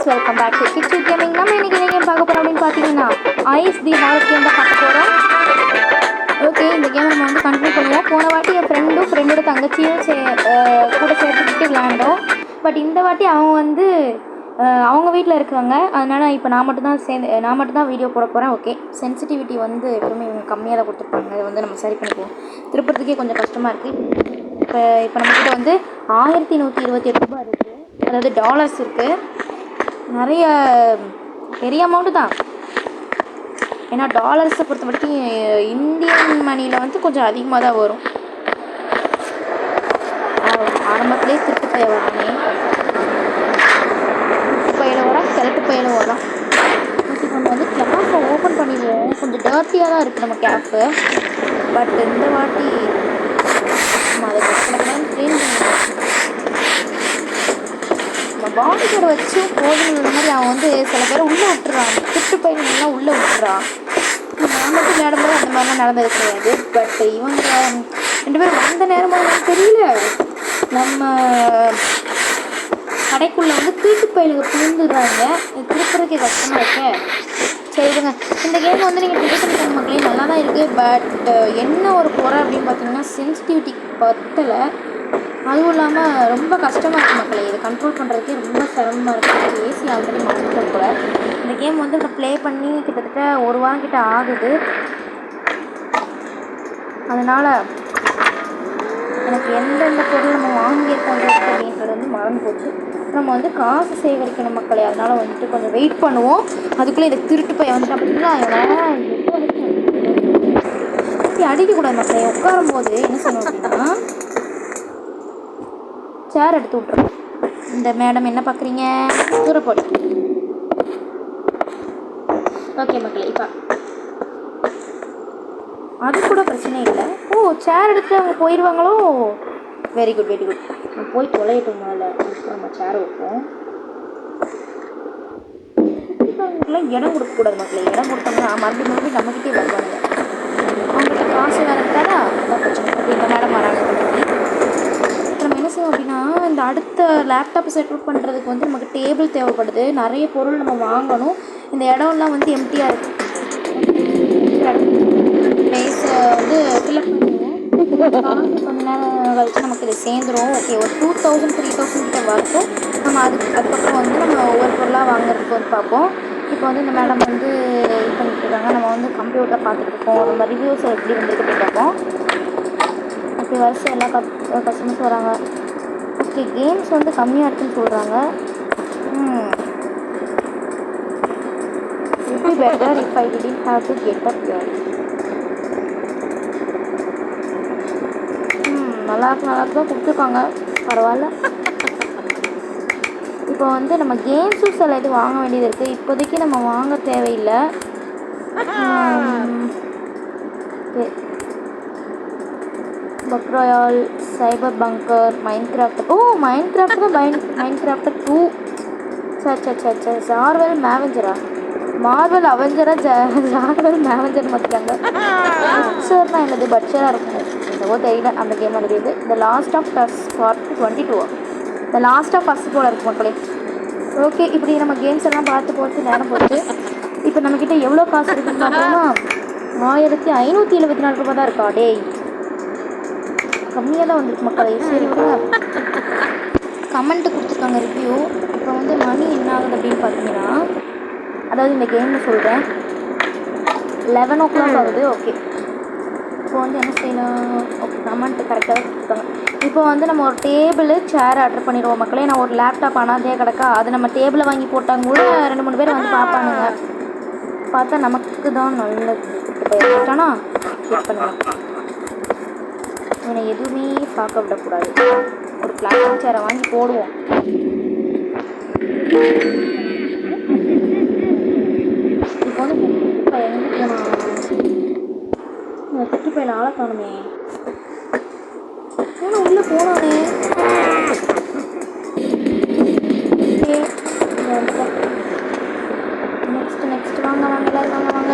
Welcome back to kids gaming. நம்ம இன்னைக்கு என்ன கேம் பார்க்க போகிறோம் அப்படின்னு பார்த்தீங்கன்னா ஐஸ் தி ஹாரர் கேம் தான் பார்க்க போகிறோம். ஓகே, இந்த கேம் நம்ம வந்து கண்டினியூ பண்ணுவோம். போன வாட்டி என் ஃப்ரெண்டோட தங்கச்சியும் கூட சேர்த்துக்கிட்டு விளையாண்டோம். பட் இந்த வாட்டி அவங்க வந்து அவங்க வீட்டில் இருக்காங்க. அதனால் இப்போ நான் மட்டும்தான் வீடியோ போட போகிறேன். ஓகே, சென்சிட்டிவிட்டி வந்து எப்பவுமே இவங்க கம்மியாக தான் கொடுத்துருப்பாங்க. அதை வந்து நம்ம சரி பண்ணிக்குவோம். திருப்பறதுக்கே கொஞ்சம் கஷ்டமாக இருக்குது. இப்போ நம்மக்கிட்ட வந்து 1128 ரூபாய் இருக்குது, அதாவது டாலர்ஸ் இருக்குது. நிறைய பெரிய அமௌண்ட்டு தான். ஏன்னா டாலர்ஸை பொறுத்த வரைக்கும் இந்தியன் மணியில் வந்து கொஞ்சம் அதிகமாக தான் வரும். ஆரம்பத்துலேயே திருட்டு பைய வரானே, திருட்டு பையில வரான், கிழட்டு பையில வரான். இப்போ நம்ம வந்து கேஃபை ஓப்பன் பண்ணிடுவோம். கொஞ்சம் டர்ட்டியாக தான் இருக்குது நம்ம கேஃபு. பட் இந்த வாட்டி நம்ம அதை க்ளீன் பண்ணிடுவோம். நம்ம பாடி கார்டு வச்சு போதுங்கிற மாதிரி அவன் வந்து சில பேரை உள்ளே விட்டுறான். திருட்டு பையன்லாம் உள்ளே விட்டுறான். நான் மட்டும் விளையாடும்போது அந்த மாதிரிலாம் நடந்தது கிடையாது. பட் இவங்க 2 பேரும் வந்த நேரமாக தெரியல, நம்ம கடைக்குள்ளே வந்து திருட்டு பயிலுக்கு புரிந்துடுறாங்க. திருப்புறதுக்கே கஷ்டமாக இருக்கு. சரி விடுங்க, இந்த கேம் வந்து நீங்கள் ட்ரை பண்ணிக்கிற மக்களே நல்லா தான் இருக்குது. பட் என்ன ஒரு குறை அப்படின்னு பார்த்தீங்கன்னா சென்சிட்டிவிட்டி பத்தலை. அதுவும் இல்லாமல் ரொம்ப கஷ்டமாக இருக்குது மக்களே. இதை கண்ட்ரோல் பண்ணுறதுக்கே ரொம்ப சிரமமாக இருக்குது. ஏசி ஆல்ரெடி மாற்றிட்டு கூட இந்த கேம் வந்து நான் ப்ளே பண்ணி கிட்டத்தட்ட 1 வாரம் கிட்ட ஆகுது. அதனால் எனக்கு எந்தெந்த பொருள் நம்ம வாங்கியிருக்கோன்றது அப்படின்றது வந்து மறந்து போச்சு. நம்ம வந்து காசு சேகரிக்கணும் மக்களே. அதனால் வந்துட்டு கொஞ்சம் வெயிட் பண்ணுவோம். அதுக்குள்ளே இந்த திருட்டு பையன் வந்துட்டு அப்படின்னா அடிக்கக்கூடாது மக்களே. உட்காரும் போது என்ன செய்யணும் அப்படின்னா சேர் எடுத்து விட்ருவோம். இந்த மேடம் என்ன பார்க்குறீங்க, தூர போடு. ஓகே மக்களே, இப்போ அது கூட பிரச்சனை இல்லை. ஓ, சேர் எடுத்து அவங்க போயிடுவாங்களோ. Very good very good. நம்ம போய் தொலையிட்டோம். மேலே நம்ம சேரை வைப்போம். அவங்களுக்குலாம் இடம் கொடுக்கக்கூடாது மக்களே. இடம் கொடுத்தோம்னா மறுபடியும் நம்மக்கிட்டே வருவாங்க. அவங்கள்ட்ட காசு வேறு இருக்காதா, அதான் பிரச்சனை. இந்த மேடம் வராங்க. நம்ம என்ன செய்வோம் அப்படின்னா இந்த அடுத்த லேப்டாப் செட்டப் பண்ணுறதுக்கு வந்து நமக்கு டேபிள் தேவைப்படுது. நிறைய பொருள் நம்ம வாங்கணும். இந்த இடம்லாம் வந்து எம்டியாக இருக்குது. ப்ளேஸை வந்து ஃபில்அப் பண்ணுவோம். காசு கொஞ்ச நேரம் கழிச்சு நமக்கு இது சேர்ந்துடும். ஓகே, ஒரு 2000 3000 கிட்ட வரட்டும். நம்ம அதுக்கப்புறம் வந்து நம்ம ஒவ்வொரு பொருளாக வாங்குறதுக்கு வந்து பார்ப்போம். இப்போ வந்து இந்த மேடம் வந்து இது பண்ணிட்டு இருக்காங்க. நம்ம வந்து கம்ப்யூட்டரை பார்த்துட்டு இருக்கோம். நம்ம ரிவ்யூஸ் எப்படி வந்துருக்கு பார்ப்போம். ஓகே, வரிசை எல்லா கஸ்டமர்ஸ் வராங்க. ஓகே, கேம்ஸ் வந்து கம்மியாக இருக்குன்னு சொல்கிறாங்க. It would be better if I didn't have to get up here. நல்லா தான் கொடுத்துருக்காங்க, பரவாயில்ல. இப்போ வந்து நம்ம கேம்ஸும் சில இது வாங்க வேண்டியது இருக்குது. இப்போதைக்கு நம்ம வாங்க தேவையில்லை. பக் ராயல், சைபர் பங்கர், மைன்கிராஃப்ட். ஓ, மைன்கிராஃப்ட் தான். மைன்கிராஃப்ட் 2. சரி ஜார்வெல் மேவெஞ்சரா, மார்வல் அவெஞ்சரா, ஜார்வெல் மேவெஞ்சர் மாற்றிட்டாங்க. பட்சர்னா என்னது, பட்சராக இருக்கும் என்னவோ தெரியல. அந்த கேம் மாதிரி இது the Last of Us Part 22. The Last of Us போல் இருக்கும் மக்களே. ஓகே, இப்படி நம்ம கேம்ஸ் எல்லாம் பார்த்து நேரம் போச்சு. இப்போ நம்மக்கிட்ட எவ்வளோ காசு இருக்குன்னு பார்த்தோம்னா 1574 ரூபா தான் இருக்கா. டேய், கம்மியாக தான் வந்துருக்கு மக்களே. சரி விடுங்க. கமெண்ட்டு கொடுத்துருக்காங்க ரிவ்யூ. இப்போ வந்து மணி என்ன ஆகுது அப்படின்னு பார்த்தீங்கன்னா, அதாவது இந்த கேமில் சொல்கிறேன் 11 o'clock ஆகுது. ஓகே, இப்போ வந்து என்ன செய்யலாம். ஓகே, கமெண்ட்டு கரெக்டாக தான் கொடுத்துருக்காங்க. இப்போ வந்து நம்ம ஒரு டேபிள் சேர் ஆர்டர் பண்ணிடுவோம் மக்களே. நான் ஒரு லேப்டாப் அனாதையாக கிடக்கா, அது நம்ம டேபிளை வாங்கி போட்டாங்க கூட 2-3 பேர் வந்து பார்ப்பானுங்க. பார்த்தா நமக்கு தான் நல்லது. போயிட்டானா கிளிக் பண்ணுவேன். இவனை எதுவுமே பார்க்க விடக்கூடாது. ஒரு பிளாஸ்டிக் சேரை வாங்கி போடுவோம். இப்போ வந்து குட்டி பையன் ஆளை காணுமே. ஏன்னா உள்ளே போனானே. நெக்ஸ்ட் வாங்க எல்லோரும் வாங்க.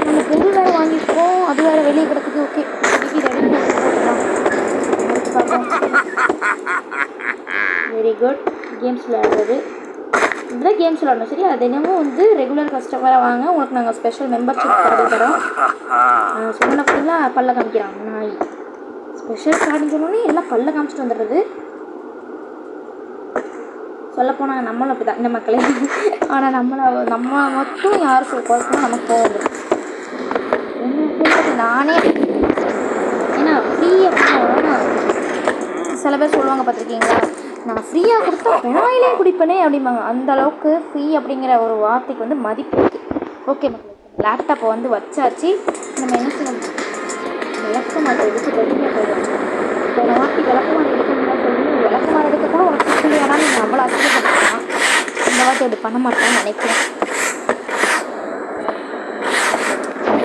நம்ம பொருள் வேறு வாங்கிப்போம், அது வேறு வெளியே கிடக்குது. ஓகே, ரெடி போட்டுக்கலாம். பார்ப்போம். Very good. கேம்ஸ் விளையாடுறது இந்த கேம்ஸ் விளாடணும் சரியா. தினமும் வந்து ரெகுலர் கஸ்டமராக வாங்க, உங்களுக்கு நாங்கள் ஸ்பெஷல் மெம்பர்ஷிப் கார்டு தரோம். சொன்ன ஃபுல்லாக பல்ல காமிக்கிறாங்க நாய். ஸ்பெஷல் கார்டுன்னு சொன்னோன்னே எல்லாம் பல்ல காமிச்சிட்டு வந்துடுறது. சொல்லப்போனால் நம்மளும் அப்படி தான் இந்த மக்களே. ஆனால் நம்ம மட்டும் யார் குறைக்கணும் நமக்கு போகுது. நானே ஏன்னா ஃப்ரீயாக சில பேர் சொல்லுவாங்க பார்த்துருக்கீங்களா, நான் ஃப்ரீயாக கொடுத்தா பெனாயிலே குடிப்பேனே அப்படிம்பாங்க. அந்தளவுக்கு ஃப்ரீ அப்படிங்கிற ஒரு வார்த்தைக்கு வந்து மதிப்பு இருக்குது. ஓகே மக்களே, லேப்டாப்பை வந்து வச்சாச்சு. நம்ம என்ன செய்யணும், விளக்கமாறு எடுத்து வெளியே போயிடும். போன வாட்டி விளக்கமாறு எடுக்கணும்னா சொல்லி விளக்கமாறு எடுக்க கூட ஒரு சிக்கலையானா நீங்கள் அவ்வளோ அசிங்கப்படுத்தலாம். இந்த வாட்டி அப்படி பண்ண மாட்டேன்னு நினைக்கிறேன்.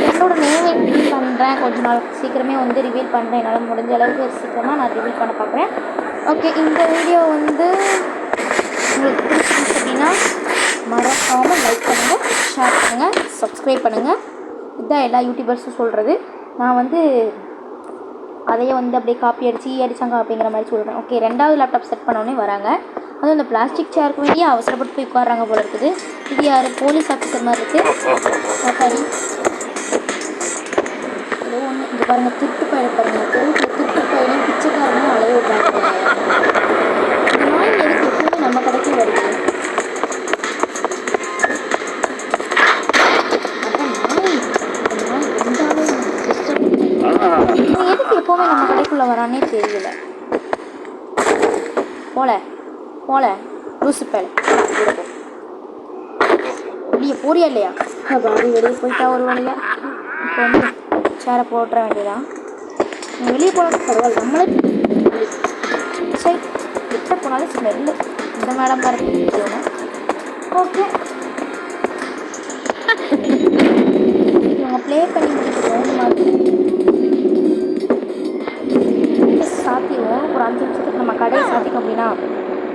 என்னோட நேமை ரிவீல் பண்ணுறேன், கொஞ்ச நாள் சீக்கிரமே வந்து ரிவீல் பண்ணுறேன். என்னால் முடிஞ்ச அளவுக்கு சீக்கிரமாக நான் ரிவீல் பண்ண பார்க்குறேன். ஓகே, இந்த வீடியோ வந்து உங்களுக்கு பிடிச்சிருந்துச்சு அப்படின்னா மறக்காமல் லைக் பண்ணுங்கள், ஷேர் பண்ணுங்கள், சப்ஸ்கிரைப் பண்ணுங்கள். இதுதான் எல்லா யூடியூபர்ஸும் சொல்கிறது. நான் வந்து அதையே வந்து அப்படியே காப்பி அடித்தாங்க அப்படிங்கிற மாதிரி சொல்கிறேன். ஓகே, 2வது லேப்டாப் செட் பண்ணோன்னே வராங்க. அதுவும் இந்த பிளாஸ்டிக் சேருக்கு வேண்டிய அவசரப்பட்டு போய் உட்காடுறாங்க போல இருக்குது. இது யார், போலீஸ் ஆஃபீஸர் மாதிரி இருக்குது. சரி, ஏதோ ஒன்று இங்கே பாருங்கள், திருட்டு பயில பாருங்கள். தெருவில் திருட்டு பயிலையும் பிச்சைக்காரனும் அலைய விட்டாங்க. இந்த நாய் எதுக்கு எப்பவுமே நம்ம கடைக்கு வருது? எதுக்கு எப்போவுமே நம்ம கடைக்குள்ளே வரானே தெரியல. போல லூசு பேல வெளியே போறியா இல்லையா? பாரு வெளியே போயிட்டா ஒரு வழியா. இப்போ வந்து சேரை போட்டுற வேண்டியதான். நீ வெளியே போனாலும் பரவாயில்ல, நம்மளே சரி கிட்ட போனாலும் ஸ்மெல்லு. இந்த மேடம் பாருங்க. ஓகே, இவங்க ப்ளே பண்ணி முடிச்சுட்டு மாதிரி சாத்திடுவோம். ஒரு 5 நிமிஷத்துக்கு நம்ம கடையை சாத்திக்கும் அப்படின்னா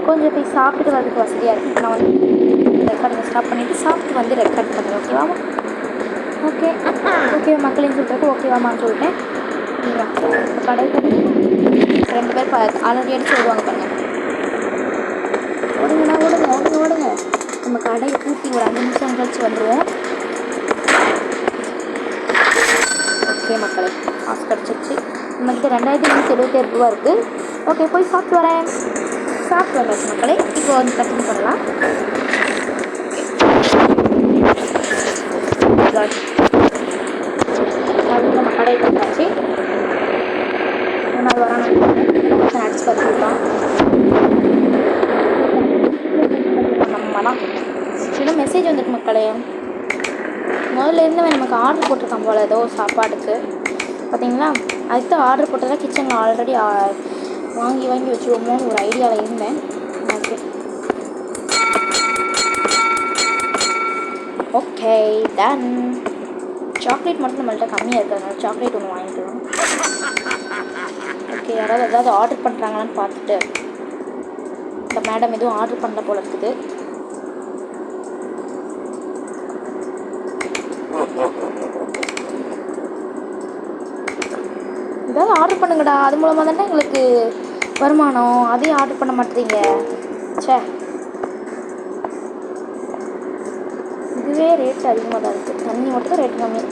கொஞ்சம் போய் சாப்பிட்டு வரதுக்கு வசதியாக இருக்குது. நான் வந்து ரெக்கார்டிங் ஸ்டாப் பண்ணிவிட்டு சாப்பிட்டு வந்து ரெக்கார்ட் பண்ணுறேன். ஓகேவாமா? ஓகே மக்களின்னு சொல்லிட்டு ஓகேவாமான்னு சொல்லிட்டேன். இப்போ கடை 2 பேர் ஆல்ரெடி அடிச்சு ஓடுவாங்க பாருங்க. ஓடுங்க. நம்ம கடையை பூட்டி ஒரு 5 நிமிஷம் கழிச்சு வந்துடுவோம். ஓகே மக்களே, காசு கிடச்சிருச்சு. நம்மகிட்ட 2277 ரூபா இருக்குது. ஓகே, போய் சாப்பிட்டு வந்தாச்சு மக்களே. இப்போ வந்து கண்டினியூ பண்ணலாம். அது நம்ம கடைக்கு வந்தாச்சு. 3 வரான அடிச்சு பார்த்துக்கலாம். நம்மலாம் இன்னும் மெசேஜ் வந்துருக்கு மக்களே. முதல்ல இருந்தவன் நமக்கு ஆர்டர் போட்டிருக்கான் போல் ஏதோ சாப்பாடுக்கு. பார்த்தீங்களா, அதுக்கு தான் ஆர்டர் போட்டதாக கிச்சனில் ஆல்ரெடி வாங்கி வச்சுருவோமோன்னு ஒரு ஐடியாவில் இருந்தேன். Okay done. சாக்லேட் மட்டும் நம்மள்கிட்ட கம்மியாக இருக்கிறதுனால சாக்லேட் ஒன்று வாங்கிக்கலாம். ஓகே, யாராவது ஏதாவது ஆர்டர் பண்ணுறாங்களான்னு பார்த்துட்டு. இந்த மேடம் எதுவும் ஆர்டர் பண்ண போல இருக்குது. ஏதாவது ஆர்டர் பண்ணுங்கடா, அது மூலமாக தானே எங்களுக்கு வருமானம். அதையும் ஆர்டர் பண்ண மாட்டேறீங்க. சே, இதுவே ரேட் அதிகமாக தான் இருக்குது. தண்ணி மட்டும் தான் ரேட் கம்மி.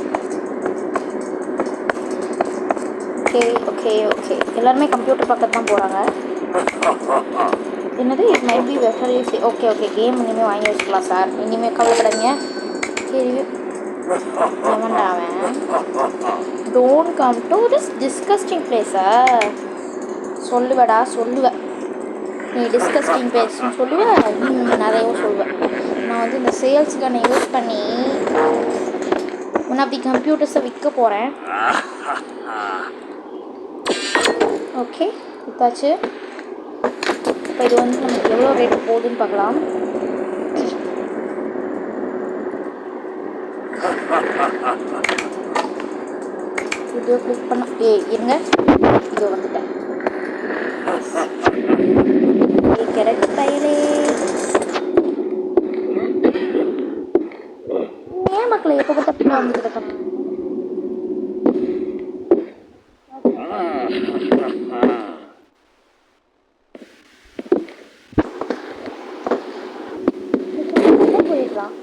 ஓகே எல்லாருமே கம்ப்யூட்டர் பக்கத்து தான் போகிறாங்க. என்னது, it might be better use. Okay game இனிமேல் வாங்கி வச்சுக்கலாம் சார். இனிமேல் கவலைப்படாதீங்க. சரி, ஏமாண்டா அவன். Don't come to this disgusting பிளேஸா சொல்லுவேன். நீ டிஸ்கஸ்டிங் பிளேஸ்ன்னு சொல்லுவேன். நிறையவும் சொல்லுவேன். நான் வந்து இந்த சேல்ஸ் கன்னை யூஸ் பண்ணி ஒன் ஆஃப் தி கம்ப்யூட்டர்ஸை விற்க போகிறேன். ஓகே, விற்றாச்சு. இப்போ இது வந்து நமக்கு எவ்வளோ ரேட்டு போகுதுன்னு பார்க்கலாம். இது கிளிக் பண்ண இருங்க, இது வந்துட்டேன். கிடைச்ச தையலே ஏன் மக்களை எப்போ பார்த்து வந்துட்டு இருக்கணும். பண்ணிக்கலாம்.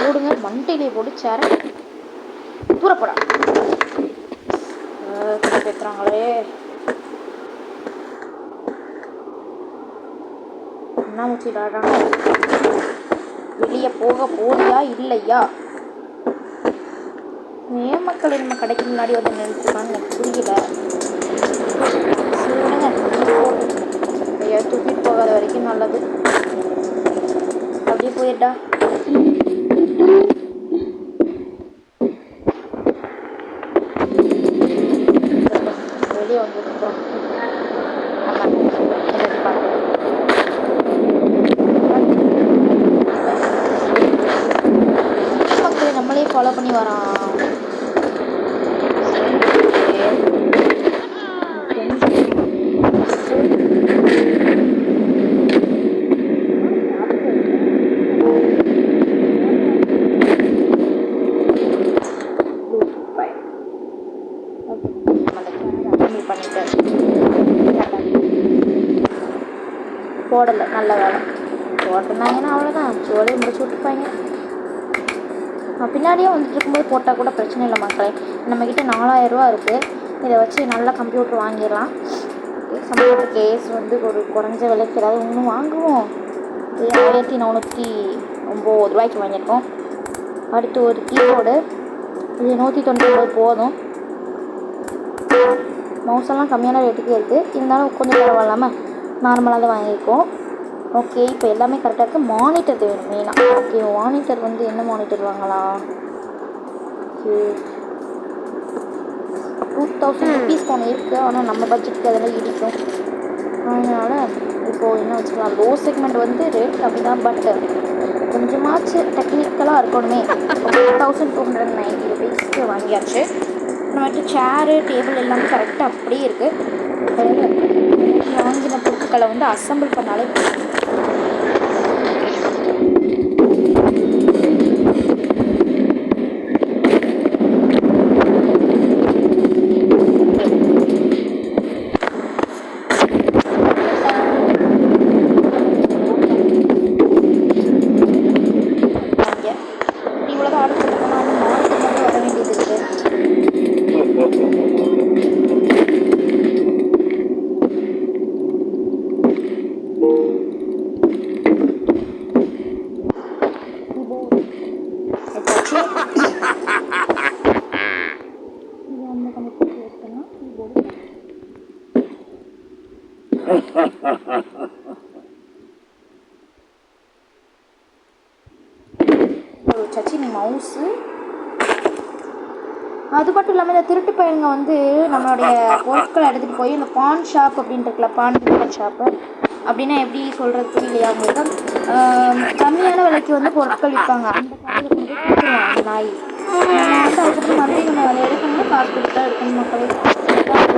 போடுங்க, மண்டையிலே போட்டு சேர தூரப்படா பேசுறாங்களே. என்ன மூச்சு விளாடுறாங்க. வெளியே போக போறியா இல்லையா? ஏன் மக்கள் நம்ம கடைக்கு முன்னாடி வந்து நினைச்சிருக்கான்னு எனக்கு புரியல. ஐயா தூக்கிட்டு போகாத வரைக்கும் நல்லது. அப்படியே போயிட்டா. வெளியே வந்துருக்கோம். மக்கள் நம்மளே ஃபாலோ பண்ணி வரான். போடலை, நல்ல வேலை. போட்டிருந்தாங்கன்னா அவ்வளோதான், சோலையை முடிச்சு விட்டுப்பாங்க. பின்னாடியே வந்துட்டு இருக்கும்போது போட்டால் கூட பிரச்சனை இல்லை மக்களே. நம்மக்கிட்ட 4000 ரூபா இருக்குது. இதை வச்சு நல்லா கம்ப்யூட்டர் வாங்கிடலாம். கம்ப்யூட்டர் கேஸ் வந்து ஒரு குறைஞ்ச விலைக்கு ஏதாவது இன்னும் வாங்குவோம். 1409 ரூபாய்க்கு வாங்கியிருக்கோம். அடுத்து ஒரு கீபோர்டு, இது 199 போதும். மவுஸெல்லாம் கம்மியான ரேட்டுக்கே இருக்குது, இருந்தாலும் கொஞ்சம் பரவாயில்லாமல் நார்மலாக தான் வாங்கியிருக்கோம். ஓகே, இப்போ எல்லாமே கரெக்டாக இருக்குது. மானிட்டர் வேணும் மெயினாக. ஓகே, மானிட்டர் வந்து என்ன மானிட்டர் வாங்கலாம்? ஓகே, 2000 ருபீஸ் ஒன்று இருக்குது, ஆனால் நம்ம பட்ஜெட்டுக்கு அதெல்லாம் இடிக்கும். அதனால் இப்போது என்ன வச்சுக்கலாம், லோ செக்மெண்ட் வந்து ரேட் கம்மி தான், பட் கொஞ்சமாச்சு டெக்னிக்கலாக இருக்கணுமே. 1290 ருபீஸ்க்கு வாங்கியாச்சு. அப்புறமேட்டு சேரு டேபிள் எல்லாமே கரெக்டாக அப்படியே இருக்குது. வாங்கின பொருட்களை வந்து அசம்பிள் பண்ணாலே இவ்வளோதான் ஆர்டர் பண்ணிருக்கோம். வந்து மானிட்டர் மட்டும் வர வேண்டியது இருக்குது. சச்சினி மவுஸு. அது மட்டும் இல்லாமல் இந்த திருட்டு பையனுங்க வந்து நம்மளுடைய பொருட்களை எடுத்துகிட்டு போய் இந்த பான் ஷாப் அப்படின்ட்டு இருக்குல்ல, பான் ஷாப்பு அப்படின்னா எப்படி சொல்கிறது புரியலையா அவங்களுக்கு. கம்மியான விலைக்கு வந்து பொருட்கள் விற்பாங்க. அந்த கடையில் கொண்டு போய் கொடுத்துருவான் அந்த நாய். நம்ம வந்து அதுக்கப்புறம் மறுபடியும் நம்ம எடுக்கணும், காசு கொடுத்தா எடுக்கணும் மக்களே.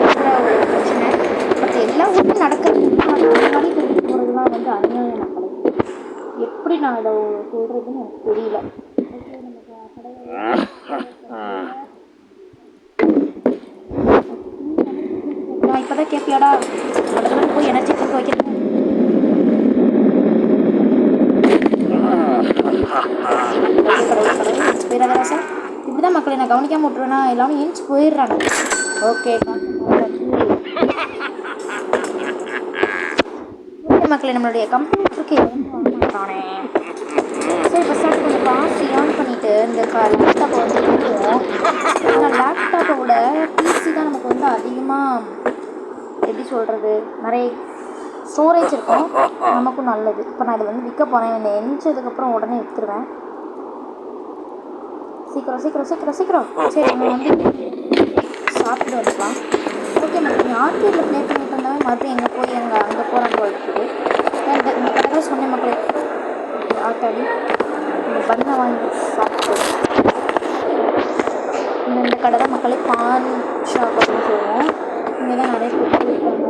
இருக்கிற ஒரு பிரச்சனை. பட் எல்லா ஊருக்கும் நடக்கிறது முன்னாடி திருட்டு போகிறதுலாம் வந்து அநியாயம் மக்களே. எப்படி நான் இதை சொல்கிறதுன்னு எனக்கு தெரியல. நான் இப்போதான் கேட்பியாடா, அதெல்லாம் போய் எனர்ஜி கொடுக்க வைக்கிறேன். போயிடாதா சார்? இப்படிதான் மக்களை நான் கவனிக்காம விட்டுருவேன்னா எல்லாமே ஏஞ்சி போயிடுறாங்க. ஓகே மக்களை நம்மளுடைய கம்ப்யூட்டருக்கு வாங்கமாட்டானே. சரி, இப்போ சார் கொஞ்சம் காசு ஏர்ன் பண்ணிவிட்டு இந்த லேப்டாப்பை வந்து வாங்குவோம். ஆனால் லேப்டாப்பை விட பிசி தான் நமக்கு வந்து அதிகமாக எப்படி சொல்கிறது, நிறைய ஸ்டோரேஜ் இருக்கும், நமக்கும் நல்லது. இப்போ நான் இதை வந்து விற்க போகிறேன். என்னை எரிஞ்சதுக்கப்புறம் உடனே விற்றுருவேன். சீக்கிரம் சீக்கிரம் சீக்கிரம் சீக்கிரம். சரி, நம்ம வந்து சாப்பிட்டு வந்துக்கலாம். ஓகே மக்கள், ஆர்கேடில் ப்ளே பண்ணிட்டு இருந்தாவே மறுபடியும் எங்கே போய் அங்கே போகிறாங்க இருக்குது. இந்த கடையில் சொன்ன மக்களே, ஆட்டாடி இந்த பண்ணை வாங்கி சாப்பிட்டு இந்த கடை தான் மக்களே பான் ஷாப் அப்படின்னு சொல்லுவோம். இங்கே தான் நிறைய பொருட்கள் இருக்காங்க.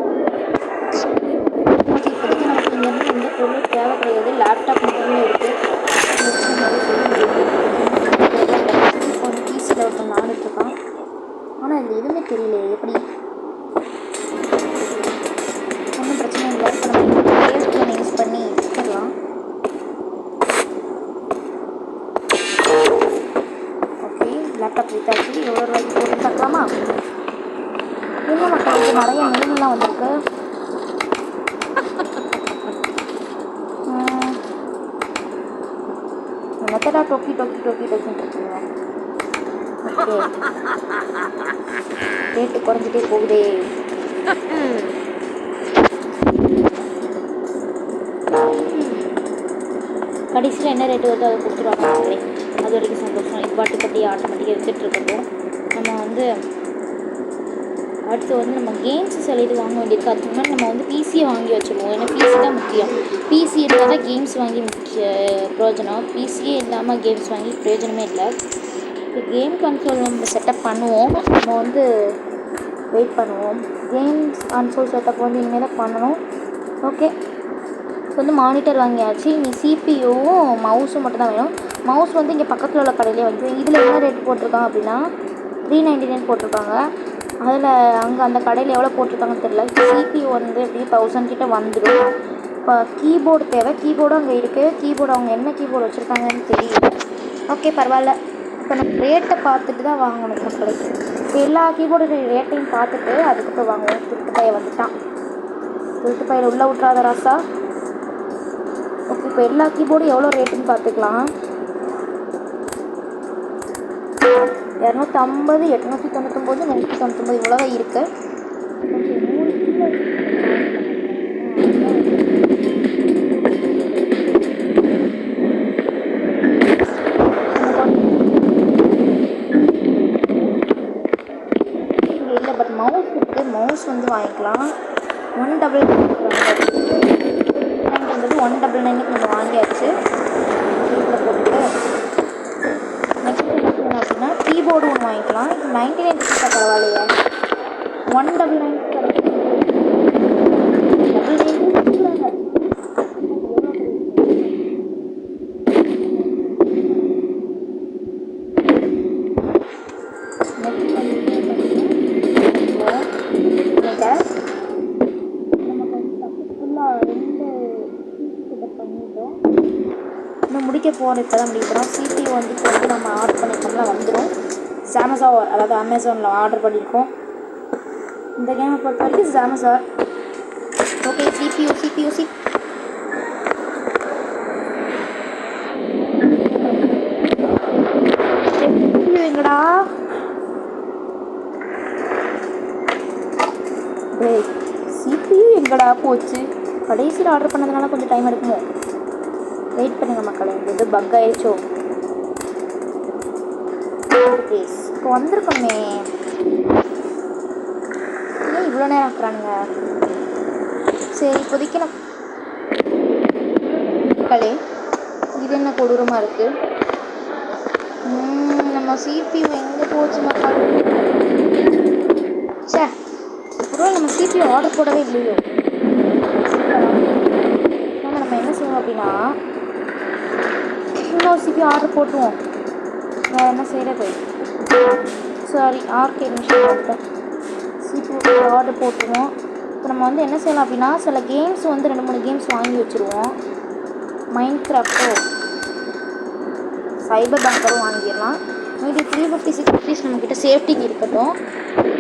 ஓகே, இப்போதைக்கு நமக்கு இங்கேருந்து எந்த பொருளும் தேவை கிடையாது. லேப்டாப் மட்டுமே இருக்குது. இப்போ வந்து பிசியில் ஒருத்தன் நாடிட்டுருக்கான். ஆனால் இதில் எதுவுமே தெரியல எப்படி. ஒன்றும் பிரச்சனை இல்லை. இப்போ நம்ம யூஸ் பண்ணி விற்றுக்கலாம். லேப்டாப் வித்தாச்சு. எவ்வளோ ரூபாய்க்கு போட்டு பார்க்கலாமா? இன்னும் மக்களுக்கு நிறைய மெயின்லாம் வந்திருக்கு. என்னத்தடா டொக்கி டொக்கி டொக்கி டொக்கின்னு இருக்குங்க. ஓகே, ரேட்டு குறைஞ்சிட்டே போகுதே. கடைசியில் என்ன ரேட்டு வருதோ அதை கொடுத்துருவாங்க. அது வரைக்கும் சந்தோஷம். இது பாட்டு கட்டி ஆட்டோமேட்டிக்காக வச்சுட்டு இருக்கட்டும். நம்ம வந்து அடுத்து வந்து நம்ம கேம்ஸ் சில இது வாங்க வேண்டியிருக்கு. அதுக்கு முன்னாடி நம்ம வந்து பிசியை வாங்கி வச்சுருவோம். ஏன்னா பிசி தான் முக்கியம். பிசி இருந்தால் தான் கேம்ஸ் வாங்கி பிரயோஜனம். பிசியே இல்லாமல் கேம்ஸ் வாங்கி பிரயோஜனமே இல்லை. இப்போ கேம் கன்சோல் நம்ம செட்டப் பண்ணுவோம். நம்ம வந்து வெயிட் பண்ணுவோம். கேம்ஸ் கன்சோல் செட்டப் வந்து இனிமேல் தான் பண்ணணும். ஓகே, இப்போ வந்து மானிட்டர் வாங்கியாச்சு. இனி சிபியூவும் மவுஸும் மட்டும் தான் வேணும். மவுஸ் வந்து இங்கே பக்கத்தில் உள்ள கடையிலே வந்து இதில் என்ன ரேட் போட்டிருக்காங்க அப்படின்னா 399 போட்டிருக்காங்க. அதில் அங்கே அந்த கடையில் எவ்வளோ போட்டிருக்காங்கன்னு தெரியல. சிபியூ வந்து எப்படி 1000 கிட்ட வந்துடும். இப்போ கீபோர்டு தேவை. கீபோர்டும் அங்கே இருக்குது. கீபோர்டு அவங்க என்ன கீபோர்டு வச்சுருக்காங்கன்னு தெரியல. ஓகே, பரவாயில்ல. இப்போ நம்ம ரேட்டை பார்த்துட்டு தான் வாங்கணும் மக்களுக்கு. இப்போ எல்லா கீபோர்டு ரேட்டையும் பார்த்துட்டு அதுக்கப்புறம் வாங்குவோம். திருட்டு பையன் வந்துட்டான். திருட்டு பையில் உள்ளே விட்றாத ராசா. ஓகே, இப்போ எல்லா கீபோர்டும் எவ்வளோ ரேட்டுன்னு பார்த்துக்கலாம். 250, 899, 199 இவ்வளோதான் இருக்குது. இல்லை, பட் மவுஸ் இருக்குது. மவுஸ் வந்து வாங்கிக்கலாம். 199 நம்ம வாங்கியாச்சு. வீட்டில் போட்டுட்டு நெக்ஸ்ட் என்ன செய்யணும் அப்படின்னா கீபோர்டு ஒன்று வாங்கிக்கலாம். இது 99 ருபீஸா? பரவாயில்லையா? 199 இன்னும் முடிக்க போகிறோம். இப்போ தான் முடிக்கிறோம். சிபியூ வந்து இப்போ வந்து நம்ம ஆர்டர் பண்ணியிருக்கோம்னா வந்துடும். சாமசான், அதாவது அமேசானில் ஆர்டர் பண்ணியிருக்கோம். இந்த கேமை பொறுத்த வரைக்கும் சாமசான். ஓகே, சிபியூ எங்கடா? சிபியூ எங்கடா போச்சு? கடைசியில் ஆர்டர் பண்ணதுனால கொஞ்சம் டைம் எடுக்குமோ? வெயிட் பண்ணுங்கள் மக்களே. இது பக் ஆயிடுச்சோ? இப்போ வந்திருக்கோமே. ஏன் இவ்வளோ நேரம் ஆக்குறானுங்க? சரி, இப்போதைக்கு மக்களே இது என்ன கொடூரமாக இருக்குது. நம்ம சிபியூ எங்கே போச்சு மக்கள்? சே, அப்புறம் நம்ம சிபியூ ஆர்டர் போடவே இல்லையோ? நம்ம என்ன செய்வோம் அப்படின்னா இன்னொரு சிபியூ ஆர்டர் போட்டுவோம். வேறு என்ன செய்கிறது? சாரி, ஆர்கேட் மிஷின் வந்துட்டோம். சிபியூ ஆர்டர் போட்டுருவோம். இப்போ நம்ம வந்து என்ன செய்யலாம் அப்படின்னா சில கேம்ஸ் வந்து 2-3 கேம்ஸ் வாங்கி வச்சுருவோம். மைன்கிராஃப்டோ சைபர் பங்கரும் வாங்கிடலாம். மீதி 356 ருபீஸ் நம்மக்கிட்ட சேஃப்டிக்கு இருக்கட்டும்.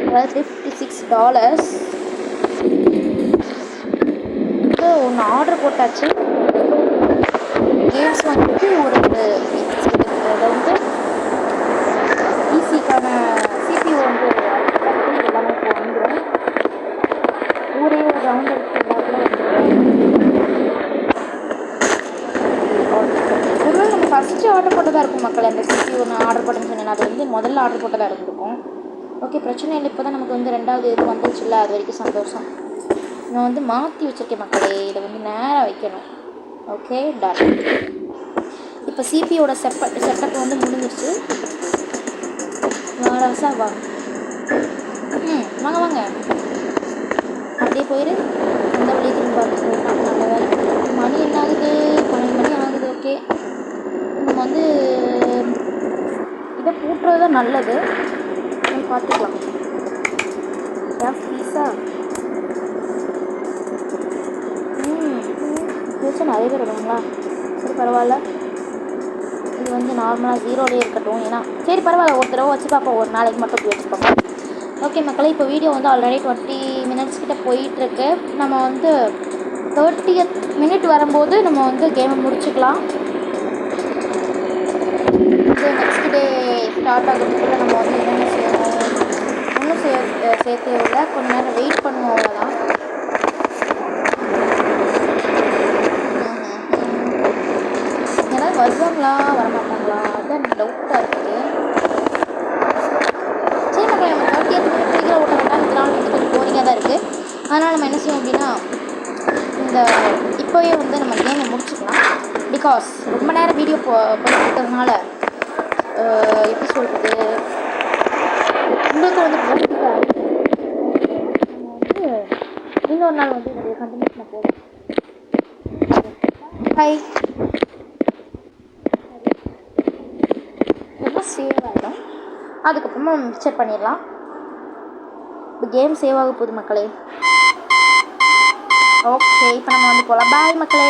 அதாவது $356. இப்போ ஒன்று ஆர்டர் போட்டாச்சு. கேம்ஸ் வந்துட்டு ஒரு அதாவது ஈஸிக்கான சிபியூ வந்து எல்லாமே இப்போ வந்துடும். ஒரே ஒரு ரவுண்ட் எடுத்துக்கூட ஒருவேளை நம்ம ஃபஸ்ட்டு ஆர்டர் போட்டதாக இருக்கும் மக்கள். அந்த சிபியூ நான் ஆர்டர் போட்டேன்னு சொன்னேன், அது வந்து முதல்ல ஆர்டர் போட்டதாக இருந்திருக்கும். ஓகே, பிரச்சனை இல்லை. இப்போ தான் நமக்கு வந்து 2வது இது வந்துச்சு இல்லை, அது வரைக்கும் சந்தோஷம். நான் வந்து மாற்றி வச்சுருக்கேன் மக்களே. இதை வந்து நேராக வைக்கணும். Okay, done. இப்போ சிபியோட செட்டப் வந்து முடிஞ்சிருச்சு. வாராசா வா. வாங்க வாங்க, அப்படியே போயிடு. அந்த வழியை திரும்பி பார்த்து போயிட்டான். நல்ல வேலை. மணி என்ன ஆகுது? 12 மணி ஆகுது. ஓகே, நம்ம வந்து இதை பூட்டுறது தான் நல்லது. பார்த்துக்கலாம். பீஸா நிறைய பேர் வருவாங்களா? சரி, பரவாயில்ல. இது இது வந்து நார்மலாக 0லேயே இருக்கட்டும். ஏன்னா சரி பரவாயில்ல, ஒரு தடவை வச்சு பார்ப்போம், ஒரு நாளைக்கு மட்டும் இப்படி வச்சு பார்ப்போம். ஓகே மக்களே, இப்போ வீடியோ வந்து ஆல்ரெடி 20 மினிட்ஸ் கிட்ட போயிட்டுருக்கு. நம்ம வந்து 30th மினிட் வரும்போது நம்ம வந்து கேமை முடிச்சுக்கலாம். இது நெக்ஸ்ட் டே ஸ்டார்ட் ஆகுறதுக்குள்ள நம்ம வந்து என்னென்ன செய்யணும், ஒன்றும் சேர்த்தே இல்லை, கொஞ்சம் நேரம் வெயிட் பண்ணுவோம், அவ்வளோதான். யாராவது வருவாங்களா வரமாட்டாங்களா அதுதான் எனக்கு டவுட்டாக இருக்குது. சரி மக்களே, நம்ம 30th மினிட் வரைக்கும் ஓட்ட வேண்டாம், இதனால் வந்து கொஞ்சம் போரிங்காக தான் இருக்குது. அதனால் நம்ம என்ன செய்வோம் அப்படின்னா, இந்த இப்போவே வந்து நம்ம கேமை முடிச்சுக்கலாம். பிகாஸ் ரொம்ப நேரம் வீடியோ போயிட்டு இருக்கிறதுனால எப்படி சொல்கிறது, உங்களுக்கு வந்து போட்டிக்காக நம்ம வந்து இன்னொரு நாள் வந்து என்னுடைய கண்டினியூஷன் போகும். ஹை ரொம்ப சேவ் ஆகிடும், அதுக்கப்புறமா மிக்சர் பண்ணிடலாம். இப்போ கேம் சேவ் ஆக போகுது மக்களே. ஓகே, இப்போ நம்ம வந்து போகலாம். பாய் மக்களே.